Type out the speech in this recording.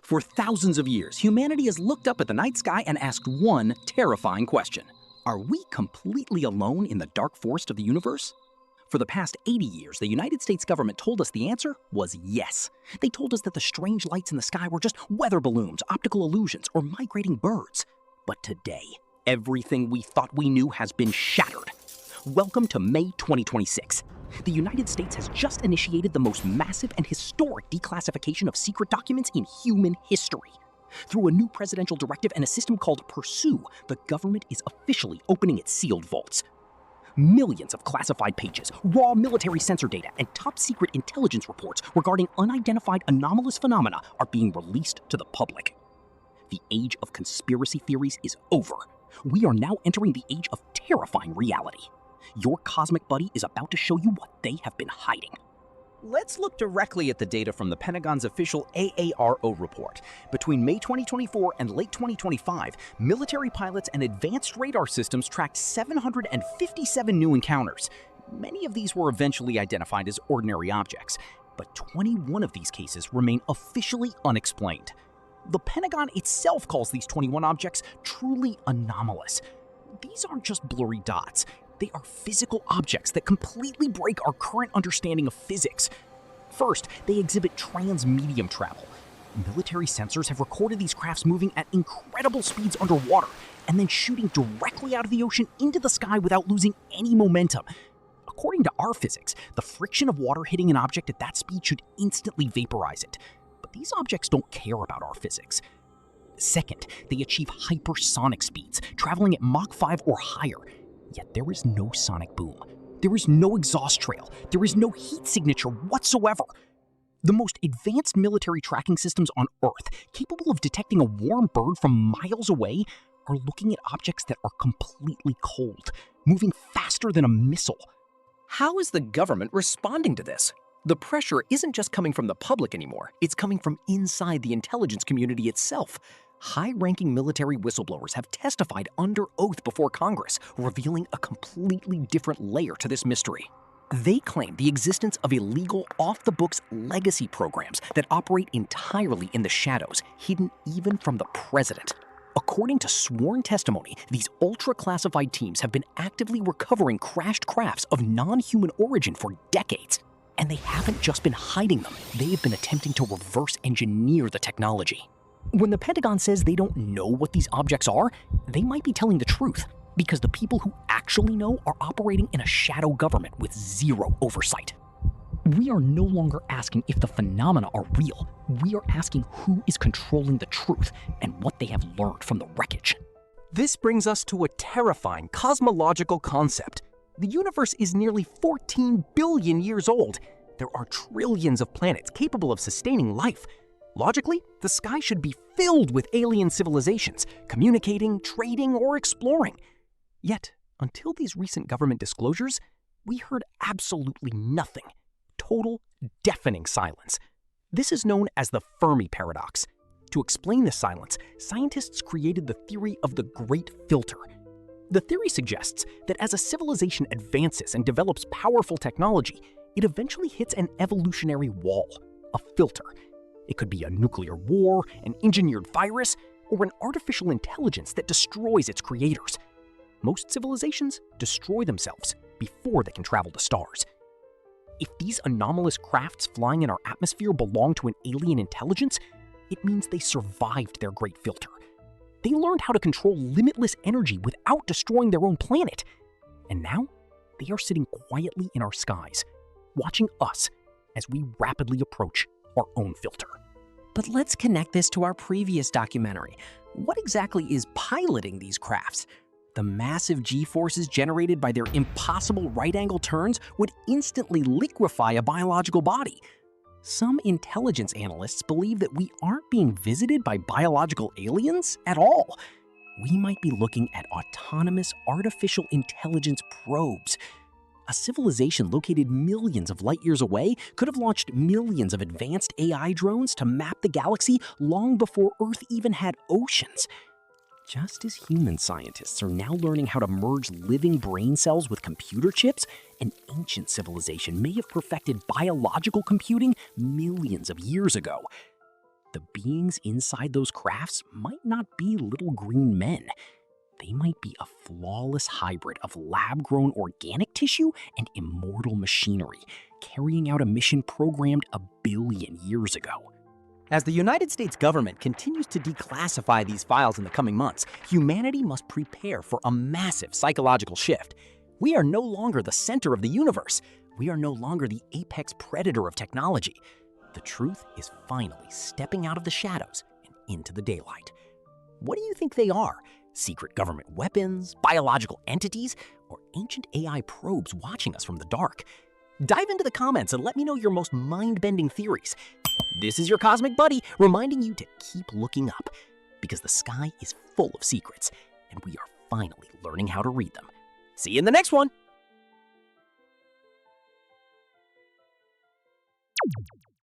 For thousands of years, humanity has looked up at the night sky and asked one terrifying question. Are we completely alone in the dark forest of the universe? For the past 80 years, the United States government told us the answer was yes. They told us that the strange lights in the sky were just weather balloons, optical illusions, or migrating birds. But today, everything we thought we knew has been shattered. Welcome to May 2026. The United States has just initiated the most massive and historic declassification of secret documents in human history. Through a new presidential directive and a system called Pursue, the government is officially opening its sealed vaults. Millions of classified pages, raw military sensor data, and top-secret intelligence reports regarding unidentified anomalous phenomena are being released to the public. The age of conspiracy theories is over. We are now entering the age of terrifying reality. Your cosmic buddy is about to show you what they have been hiding. Let's look directly at the data from the Pentagon's official AARO report. Between May 2024 and late 2025, military pilots and advanced radar systems tracked 757 new encounters. Many of these were eventually identified as ordinary objects, but 21 of these cases remain officially unexplained. The Pentagon itself calls these 21 objects truly anomalous. These aren't just blurry dots. They are physical objects that completely break our current understanding of physics. First, they exhibit transmedium travel. Military sensors have recorded these crafts moving at incredible speeds underwater and then shooting directly out of the ocean into the sky without losing any momentum. According to our physics, the friction of water hitting an object at that speed should instantly vaporize it. But these objects don't care about our physics. Second, they achieve hypersonic speeds, traveling at Mach 5 or higher. Yet there is no sonic boom. There is no exhaust trail. There is no heat signature whatsoever. The most advanced military tracking systems on Earth, capable of detecting a warm bird from miles away, are looking at objects that are completely cold, moving faster than a missile. How is the government responding to this? The pressure isn't just coming from the public anymore. It's coming from inside the intelligence community itself. High-ranking military whistleblowers have testified under oath before Congress, revealing a completely different layer to this mystery. They claim the existence of illegal, off-the-books legacy programs that operate entirely in the shadows, hidden even from the president. According to sworn testimony, these ultra-classified teams have been actively recovering crashed crafts of non-human origin for decades. And they haven't just been hiding them, they have been attempting to reverse engineer the technology. When the Pentagon says they don't know what these objects are, they might be telling the truth, because the people who actually know are operating in a shadow government with zero oversight. We are no longer asking if the phenomena are real. We are asking who is controlling the truth and what they have learned from the wreckage. This brings us to a terrifying cosmological concept. The universe is nearly 14 billion years old. There are trillions of planets capable of sustaining life. Logically, the sky should be filled with alien civilizations, communicating, trading, or exploring. Yet, until these recent government disclosures, we heard absolutely nothing. Total, deafening silence. This is known as the Fermi Paradox. To explain this silence, scientists created the theory of the Great Filter. The theory suggests that as a civilization advances and develops powerful technology, it eventually hits an evolutionary wall, a filter. It could be a nuclear war, an engineered virus, or an artificial intelligence that destroys its creators. Most civilizations destroy themselves before they can travel to stars. If these anomalous crafts flying in our atmosphere belong to an alien intelligence, it means they survived their great filter. They learned how to control limitless energy without destroying their own planet. And now, they are sitting quietly in our skies, watching us as we rapidly approach our own filter. But let's connect this to our previous documentary. What exactly is piloting these crafts? The massive G-forces generated by their impossible right-angle turns would instantly liquefy a biological body. Some intelligence analysts believe that we aren't being visited by biological aliens at all. We might be looking at autonomous artificial intelligence probes. A civilization located millions of light years away could have launched millions of advanced AI drones to map the galaxy long before Earth even had oceans. Just as human scientists are now learning how to merge living brain cells with computer chips, an ancient civilization may have perfected biological computing millions of years ago. The the beings inside those crafts might not be little green men. They might be a flawless hybrid of lab-grown organic tissue and immortal machinery, carrying out a mission programmed 1 billion years ago. As the United States government continues to declassify these files in the coming months, humanity must prepare for a massive psychological shift. We are no longer the center of the universe. We are no longer the apex predator of technology. The truth is finally stepping out of the shadows and into the daylight. What do you think they are? Secret government weapons, biological entities, or ancient AI probes watching us from the dark? Dive into the comments and let me know your most mind-bending theories. This is your Cosmic Buddy reminding you to keep looking up, because the sky is full of secrets, and we are finally learning how to read them. See you in the next one!